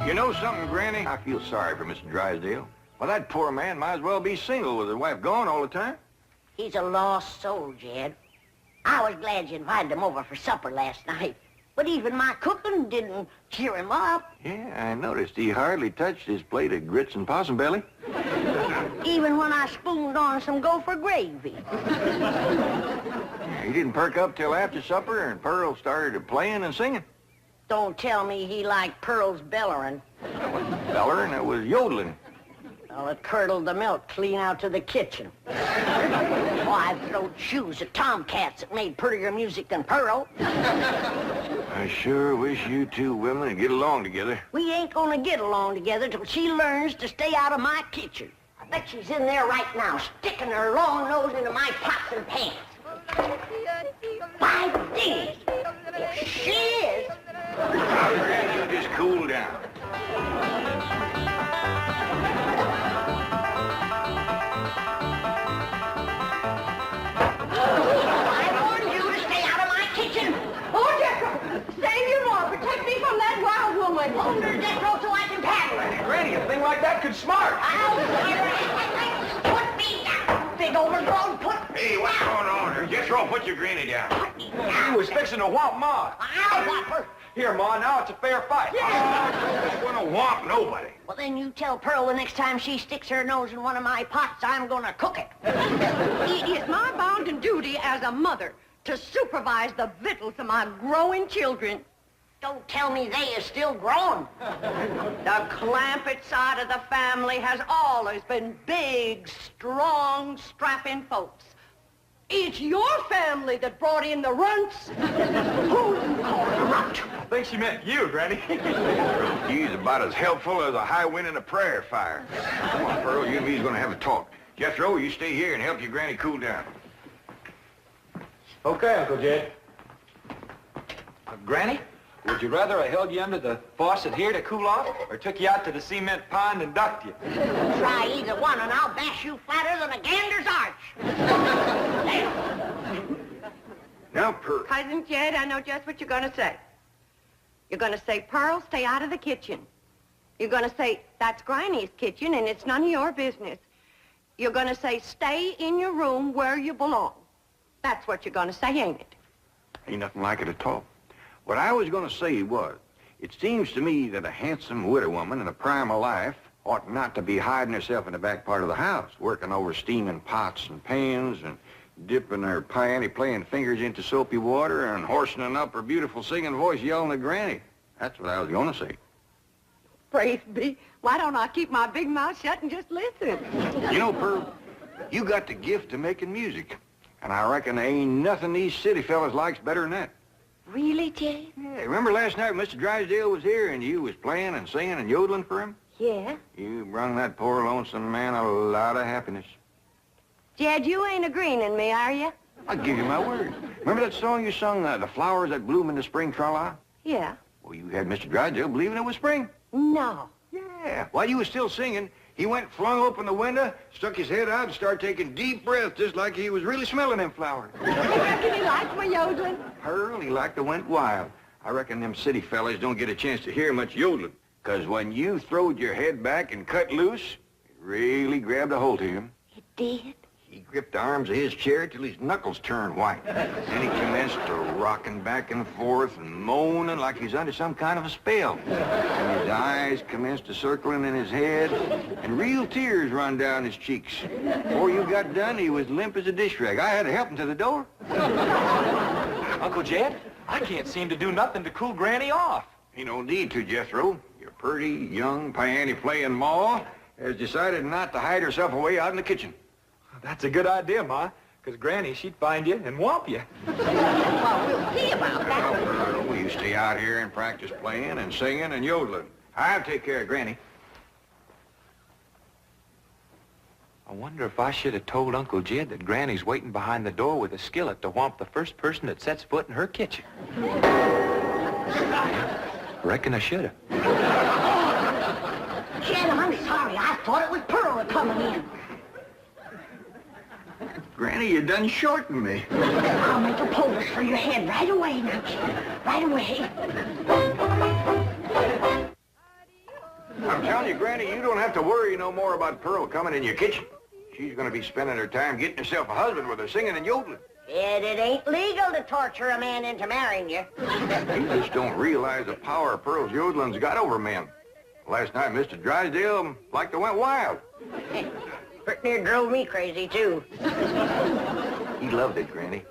You know something, Granny? I feel sorry for Mr. Drysdale. Well, that poor man might as well be single with his wife gone all the time. He's a lost soul, Jed. I was glad you invited him over for supper last night. But even my cooking didn't cheer him up. Yeah, I noticed he hardly touched his plate of grits and possum belly. Even when I spooned on some gopher gravy. He didn't perk up till after supper and Pearl started playing and singing. Don't tell me he liked Pearl's bellering. That wasn't bellering, it was yodeling. Well, it curdled the milk clean out to the kitchen. Oh, I've thrown shoes at tomcats that made prettier music than Pearl. I sure wish you two women would get along together. We ain't gonna get along together till she learns to stay out of my kitchen. I bet she's in there right now, sticking her long nose into my pots and pans. By days, if she is... Now, Granny, you just cool down. I warned you to stay out of my kitchen. Oh, Jethro, save your mom. Protect me from that wild woman. Hold her, Jethro, so I can paddle her. Granny, a thing like that could smart. I'll put me down, big overgrown put me Hey, what's down. going on here? Jethro, put your granny down. Put me down. He was fixing to whomp Ma. I'll whop her. Here, Ma, now it's a fair fight. I'm gonna whomp nobody. Well, then you tell Pearl the next time she sticks her nose in one of my pots, I'm gonna cook it. It is my bounden duty as a mother to supervise the victuals of my growing children. Don't tell me they is still growing. The Clampett side of the family has always been big, strong, strapping folks. It's your family that brought in the runts. Who you call a runt? I think she meant you, Granny. He's about as helpful as a high wind in a prairie fire. Come on, Pearl, you and me's gonna have a talk. Jethro, you stay here and help your granny cool down. Okay, Uncle Jed. Granny, would you rather I held you under the faucet here to cool off, or took you out to the cement pond and ducked you? Try either one and I'll bash you flatter than a gander's arch. Now, Pearl. Cousin Jed, I know just what you're going to say. You're going to say, Pearl, stay out of the kitchen. You're going to say, that's Granny's kitchen and it's none of your business. You're going to say, stay in your room where you belong. That's what you're going to say, ain't it? Ain't nothing like it at all. What I was gonna say was, it seems to me that a handsome widow woman in the prime of life ought not to be hiding herself in the back part of the house, working over steaming pots and pans and dipping her panty-playing fingers into soapy water and hoarsening up her beautiful singing voice yelling at Granny. That's what I was gonna say. Praise be. Why don't I keep my big mouth shut and just listen? You know, Pearl, you got the gift of making music. And I reckon there ain't nothing these city fellas likes better than that. Really, Jed? Yeah, remember last night when Mr. Drysdale was here and you was playing and singing and yodeling for him? Yeah. You brung that poor lonesome man a lot of happiness. Jed, you ain't agreeing in me, are you? I'll give you my word. Remember that song you sung, The Flowers That Bloom in the Spring, Tra-la? Yeah. Well, you had Mr. Drysdale believing it was spring. No. Yeah. While you was still singing, he went, flung open the window, stuck his head out, and started taking deep breaths just like he was really smelling them flowers. You reckon he likes my yodeling? Pearl, he like to went wild. I reckon them city fellas don't get a chance to hear much yodeling. 'Cause when you throwed your head back and cut loose, it really grabbed a hold of him. It did? He gripped the arms of his chair till his knuckles turned white. Then he commenced to rocking back and forth and moaning like he's under some kind of a spell. And his eyes commenced to circling in his head, and real tears run down his cheeks. Before you got done, he was limp as a dish rag. I had to help him to the door. Uncle Jed, I can't seem to do nothing to cool Granny off. Ain't no need to, Jethro. Your pretty, young, piano-playing ma has decided not to hide herself away out in the kitchen. That's a good idea, Ma, because Granny, she'd find you and whomp you. Well, we'll see about that. Well, you stay out here and practice playing and singing and yodeling. I'll take care of Granny. I wonder if I should have told Uncle Jed that Granny's waiting behind the door with a skillet to whomp the first person that sets foot in her kitchen. Reckon I should have. Jed, I'm sorry. I thought it was Pearl coming in. Granny, you done shortened me. I'll make a poultice for your head right away now, Jed. Right away. I'm telling you, Granny, you don't have to worry no more about Pearl coming in your kitchen. She's going to be spending her time getting herself a husband with her singing and yodeling. It ain't legal to torture a man into marrying you. You just don't realize the power Pearl's yodeling's got over men. Last night, Mr. Drysdale like to went wild. Pretty near drove me crazy, too. He loved it, Granny.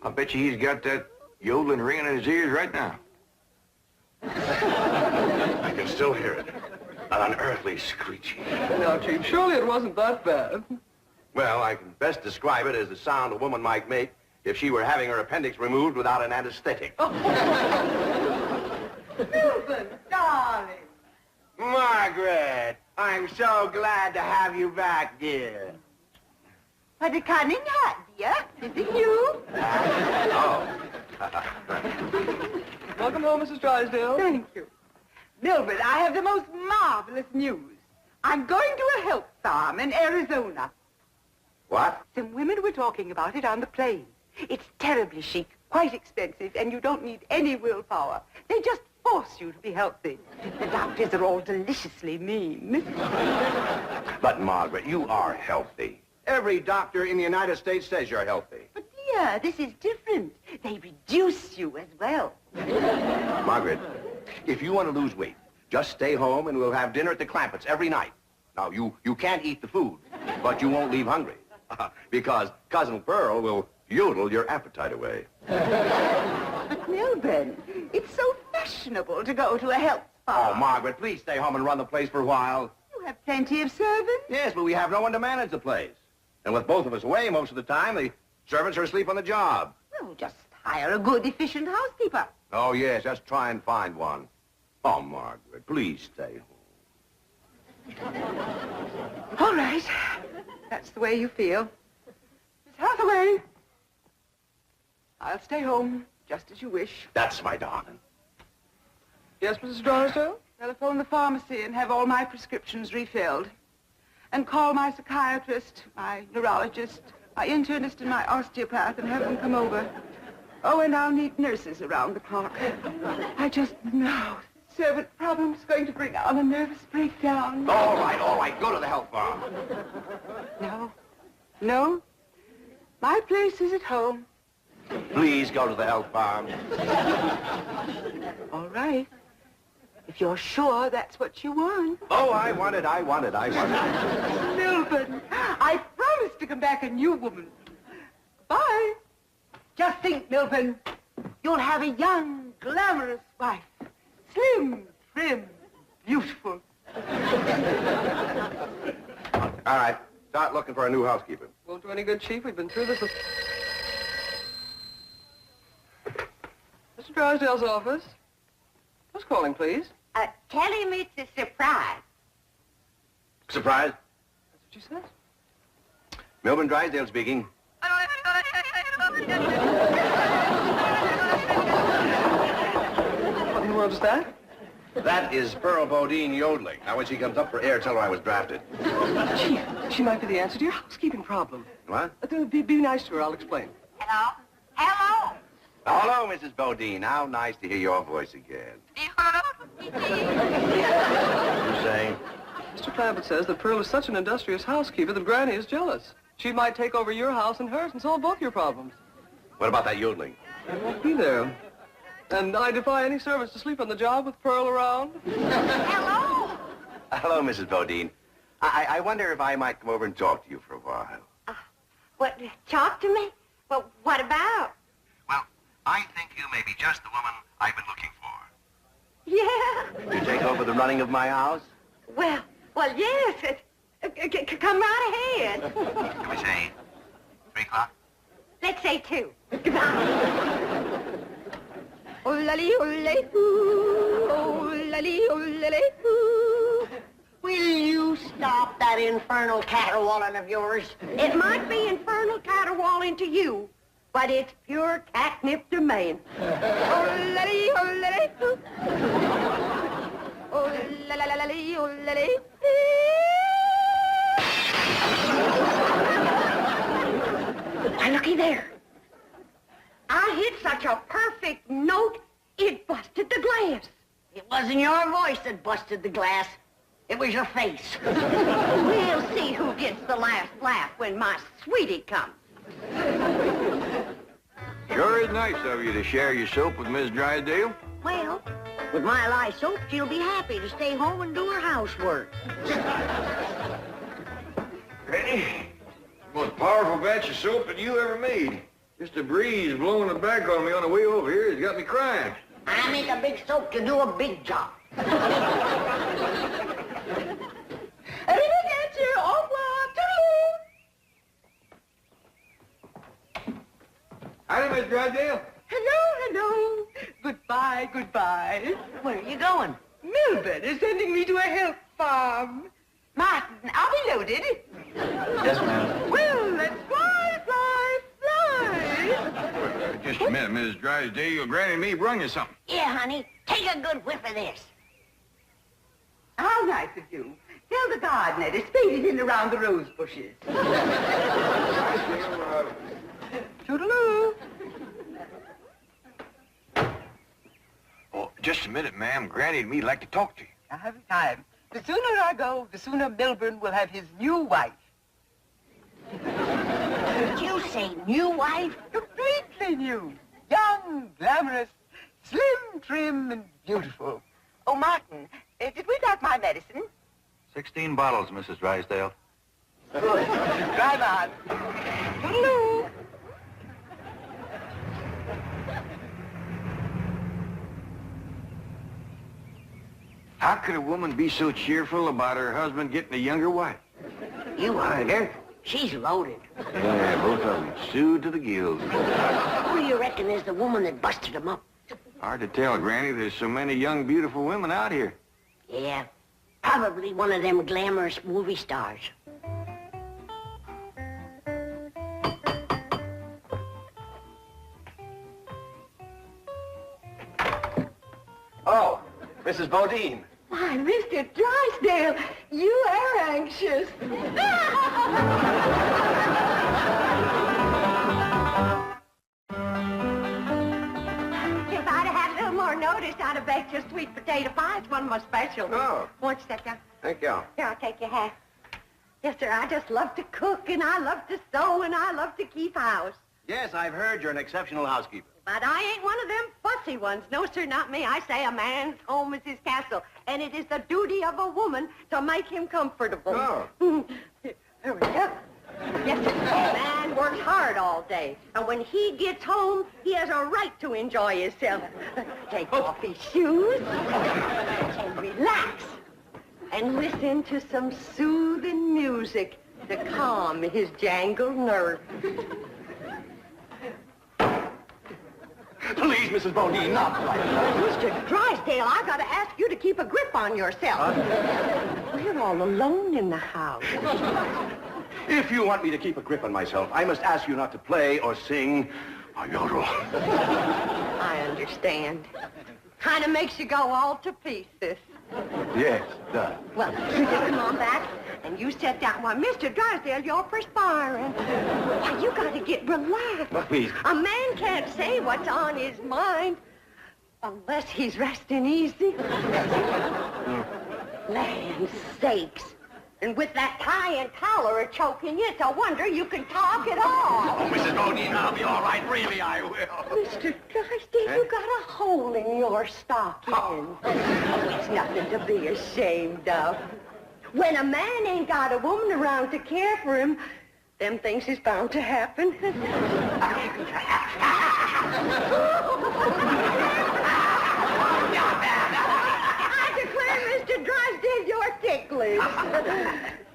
I bet you he's got that yodeling ringing in his ears right now. I can still hear it. An unearthly screeching. Now, Chief, surely it wasn't that bad. Well, I can best describe it as the sound a woman might make if she were having her appendix removed without an anesthetic. Milton, darling. Margaret, I'm so glad to have you back, dear. What a cunning hat, dear. Is it you? Oh. Welcome home, Mrs. Drysdale. Thank you. Milton, I have the most marvelous news. I'm going to a help farm in Arizona. What? Some women were talking about it on the plane. It's terribly chic, quite expensive, and you don't need any willpower. They just force you to be healthy. The doctors are all deliciously mean. But, Margaret, you are healthy. Every doctor in the United States says you're healthy. But dear, this is different. They reduce you as well. Margaret, if you want to lose weight, just stay home and we'll have dinner at the Clampett's every night. Now, you can't eat the food, but you won't leave hungry. Because Cousin Pearl will yodel your appetite away. But Milburn, it's so fashionable to go to a health farm. Oh, Margaret, please stay home and run the place for a while. You have plenty of servants. Yes, but we have no one to manage the place. And with both of us away most of the time, the servants are asleep on the job. Well, just hire a good, efficient housekeeper. Oh, yes, just try and find one. Oh, Margaret, please stay home. All right. That's the way you feel. Miss Hathaway. I'll stay home, just as you wish. That's my darling. Yes, Mrs. Drysdale? Telephone the pharmacy and have all my prescriptions refilled. And call my psychiatrist, my neurologist, my internist, and my osteopath and have them come over. Oh, and I'll need nurses around the clock. I just know servant problem's going to bring on a nervous breakdown. All right, go to the health farm. No. My place is at home. Please go to the health farm. All right. If you're sure that's what you want. Oh, I want it. Milburn, I promise to come back a new woman. Bye. Just think, Milburn, you'll have a young, glamorous wife. Slim, trim, beautiful. All right, start looking for a new housekeeper. Won't do any good, Chief. We've been through this. Mr. Drysdale's office. Who's calling, please? Tell him it's a surprise. Surprise? That's what she says. Milburn Drysdale speaking. What in the world is that? That is Pearl Bodine yodeling. Now, when she comes up for air, tell her I was drafted. Chief, she might be the answer to your housekeeping problem. What? Be nice to her. I'll explain. Hello? Hello? Hello, Mrs. Bodine. How nice to hear your voice again. You saying? Mr. Clampett says that Pearl is such an industrious housekeeper that Granny is jealous. She might take over your house and hers and solve both your problems. What about that yodeling? I won't be there. And I defy any servants to sleep on the job with Pearl around. Hello? Hello, Mrs. Bodine. I wonder if I might come over and talk to you for a while. What, talk to me? Well, what about? Well, I think you may be just the woman I've been looking for. Yeah. You take over the running of my house? Well, yes. Come right ahead. Can we say 3 o'clock? Let's say 2. Oh-la-lee-oh-la-lee-hoo. Will you stop that infernal caterwauling of yours? It might be infernal caterwauling to you, but it's pure catnip to me. Oh-la-lee-oh-la-lee-hoo. Oh-la-la-la-lee-oh-la-lee. Now, looky there. I hit such a perfect note, it busted the glass. It wasn't your voice that busted the glass. It was your face. We'll see who gets the last laugh when my sweetie comes. Sure is nice of you to share your soap with Miss Drysdale. Well, with my lye soap, she'll be happy to stay home and do her housework. Granny, most powerful batch of soap that you ever made. Just a breeze blowing it back on me on the way over here has got me crying. I make a big soap to do a big job. Howdy, Miss Drysdale. Hello. Goodbye, goodbye. Where are you going? Milburn is sending me to a help farm. Martin, are we loaded? Yes, ma'am. Well, let's fly. Just a minute, Miss Drysdale. Granny and me brung you something. Yeah, honey. Take a good whiff of this. How nice of you. Tell the gardener to spade it in around the rose bushes. Toodaloo. Oh, just a minute, ma'am. Granny and me'd like to talk to you. I haven't time. The sooner I go, the sooner Milburn will have his new wife. Did you say new wife? Completely new. Young, glamorous, slim, trim, and beautiful. Oh, Martin, did we got my medicine? 16 bottles, Mrs. Drysdale. Drive on. Toodaloo. How could a woman be so cheerful about her husband getting a younger wife? You heard her. She's loaded. Yeah, both of them. Sued to the gills. Who do you reckon is the woman that busted him up? Hard to tell, Granny. There's so many young, beautiful women out here. Yeah, probably one of them glamorous movie stars. Oh, Mrs. Bodine. Why, Mr. Drysdale, you are anxious. If I'd have had a little more notice, I'd have baked your sweet potato pie. It's one of my specials. Oh. Won't you step down? Thank you. Here, I'll take your hat. Yes, sir, I just love to cook, and I love to sew, and I love to keep house. Yes, I've heard you're an exceptional housekeeper. But I ain't one of them fussy ones. No, sir, not me. I say a man's home is his castle, and it is the duty of a woman to make him comfortable. Oh. There we go. Yes, sir. A man works hard all day, and when he gets home, he has a right to enjoy himself. Take off his shoes and relax and listen to some soothing music to calm his jangled nerves. Please, Mrs. Bodine, not like that. Mr. Drysdale, I gotta ask you to keep a grip on yourself. We're all alone in the house. If you want me to keep a grip on myself, I must ask you not to play or sing or yodel. I understand. Kind of makes you go all to pieces. Yes, it does. Well, you just come on back, and you sit down. Why, Mr. Drysdale, you're perspiring. Why, you gotta get relaxed. But please. A man can't say what's on his mind unless he's resting easy. Land sakes. And with that tie and collar a choking you, it's a wonder you can talk at all. Oh, Mrs. Bodine, I'll be all right. Really, I will. Mr. Drysdale, you got a hole in your stocking. Oh, it's nothing to be ashamed of. When a man ain't got a woman around to care for him, them things is bound to happen. I declare, Mr. Drysdale, you're ticklish.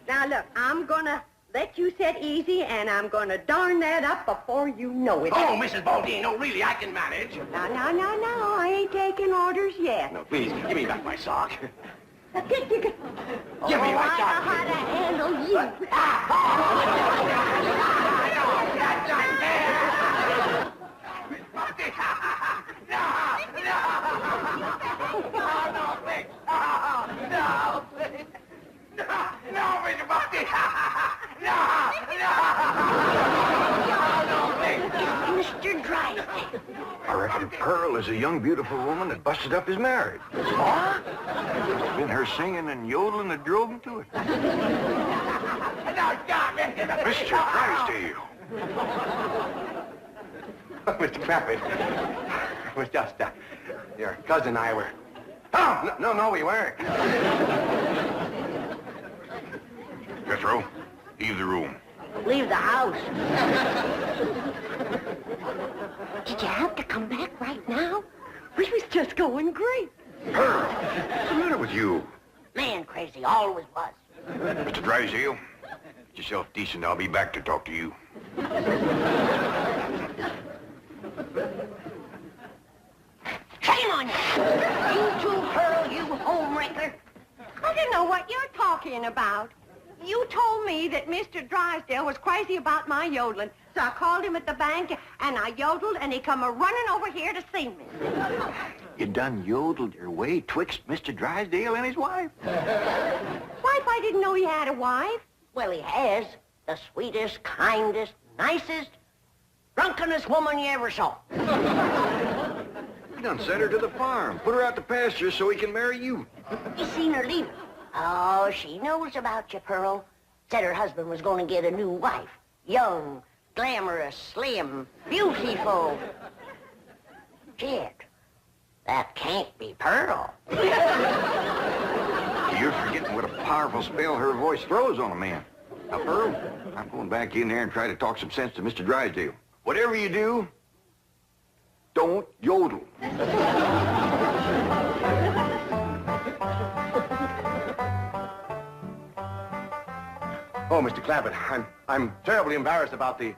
Now, look, I'm gonna let you sit easy, and I'm gonna darn that up before you know it. Oh, Mrs. Bodine, no, really, I can manage. No, I ain't taking orders yet. No, please, give me back my sock. Give me my I know how to handle you. Mr. Drysdale. All I reckon Pearl is a young, beautiful woman that busted up his marriage. What? It's been her singing and yodeling that drove him to it. Mr. Drysdale. Mr. Clappett, it was just, your cousin and I were... Oh, no, we weren't. Jethro, leave the room. Leave the house. Did you have to come back right now? We was just going great. Pearl, what's the matter with you? Man crazy, always was. Mr. Drysdale, get yourself decent. I'll be back to talk to you. Shame on you! You too, Pearl, you homewrecker. I don't know what you're talking about. You told me that Mr. Drysdale was crazy about my yodeling, so I called him at the bank, and I yodeled, and he come a-running over here to see me. You done yodeled your way twixt Mr. Drysdale and his wife? Wife, I didn't know he had a wife. Well, he has. The sweetest, kindest, nicest, drunkenest woman you ever saw. You done sent her to the farm. Put her out to pasture so he can marry you. You seen her leave. Oh, she knows about you, Pearl. Said her husband was going to get a new wife. Young, glamorous, slim, beautiful. Jed, that can't be Pearl. You're forgetting what a powerful spell her voice throws on a man. Now, Pearl, I'm going back in there and try to talk some sense to Mr. Drysdale. Whatever you do, don't yodel. Oh, Mr. Clappett, I'm terribly embarrassed about the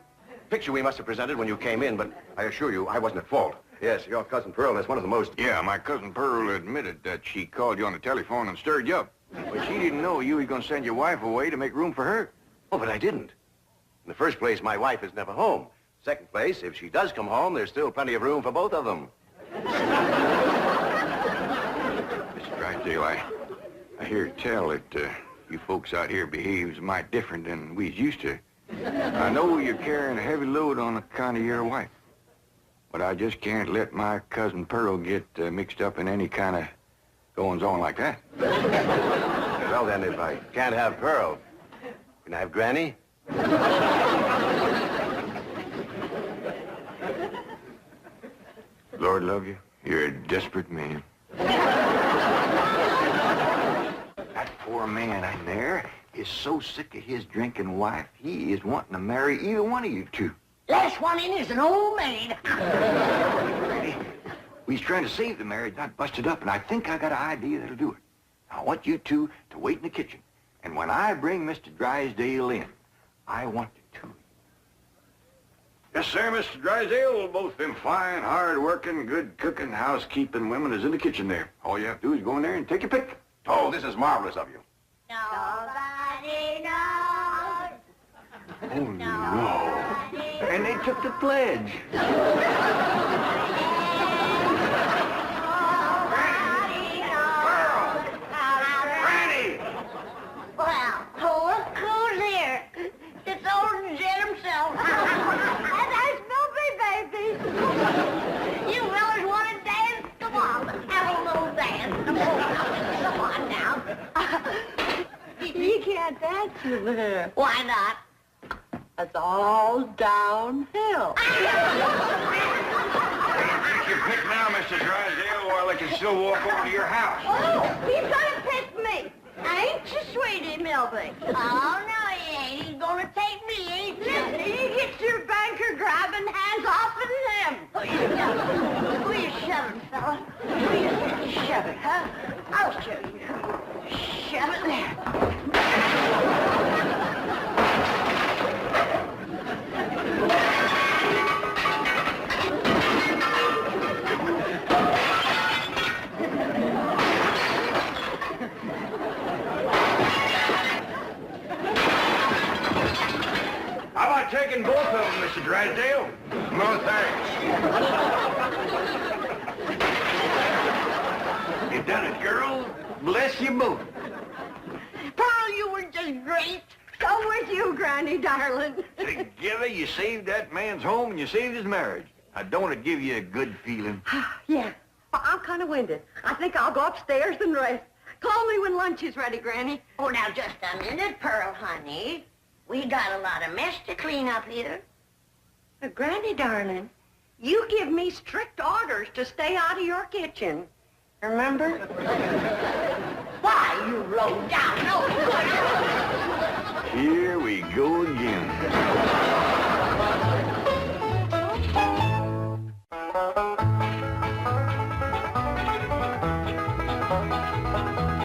picture we must have presented when you came in, but I assure you I wasn't at fault. Yes, your cousin Pearl is one of the most... Yeah, my cousin Pearl admitted that she called you on the telephone and stirred you up. But she didn't know you were going to send your wife away to make room for her. Oh, but I didn't. In the first place, my wife is never home. Second place, if she does come home, there's still plenty of room for both of them. Mr. Drysdale, I hear tell that you folks out here behaves mighty different than we's used to. I know you're carrying a heavy load on account of your wife. But I just can't let my cousin Pearl get mixed up in any kind of goings-on like that. Well, then, if I can't have Pearl, can I have Granny? Lord love you, you're a desperate man. That poor man in there is so sick of his drinking wife, he is wanting to marry either one of you two. Last one in is an old maid. We's trying to save the marriage, not bust it up, and I think I got an idea that'll do it. I want you two to wait in the kitchen, and when I bring Mr. Drysdale in, I want you to. Yes, sir, Mr. Drysdale. Both them fine, hard-working, good-cooking, housekeeping women is in the kitchen there. All you have to do is go in there and take your pick. Oh, this is marvelous of you. Nobody knows. Oh, no. And they took the pledge. Well, look who's here. It's old Jed himself. And that's Milby, baby. You fellas want to dance? Come on, have a little dance. Come on now. You can't dance with her. Why not? It's all downhill. Take your pick now, Mr. Drysdale, while I can still walk over to your house. Oh, he's gonna pick me. Ain't you, sweetie, Milby? Oh, no, he ain't. He's gonna take me, ain't you? You get your banker grabbing hands off of him. Will you shove it, fella? Will you shove it, huh? I'll show you. Shove it there. How about taking both of them, Mr. Drysdale? No, thanks. You done it, girl. Bless you both. Pearl, you were just great. So was you, Granny, darling. Together, you saved that man's home and you saved his marriage. Don't it give you a good feeling? Yeah. Well, I'm kind of winded. I think I'll go upstairs and rest. Call me when lunch is ready, Granny. Oh, now, just a minute, Pearl, honey. We got a lot of mess to clean up here. Granny, darling, you give me strict orders to stay out of your kitchen. Remember? Why, you low down, no good. Here we go again.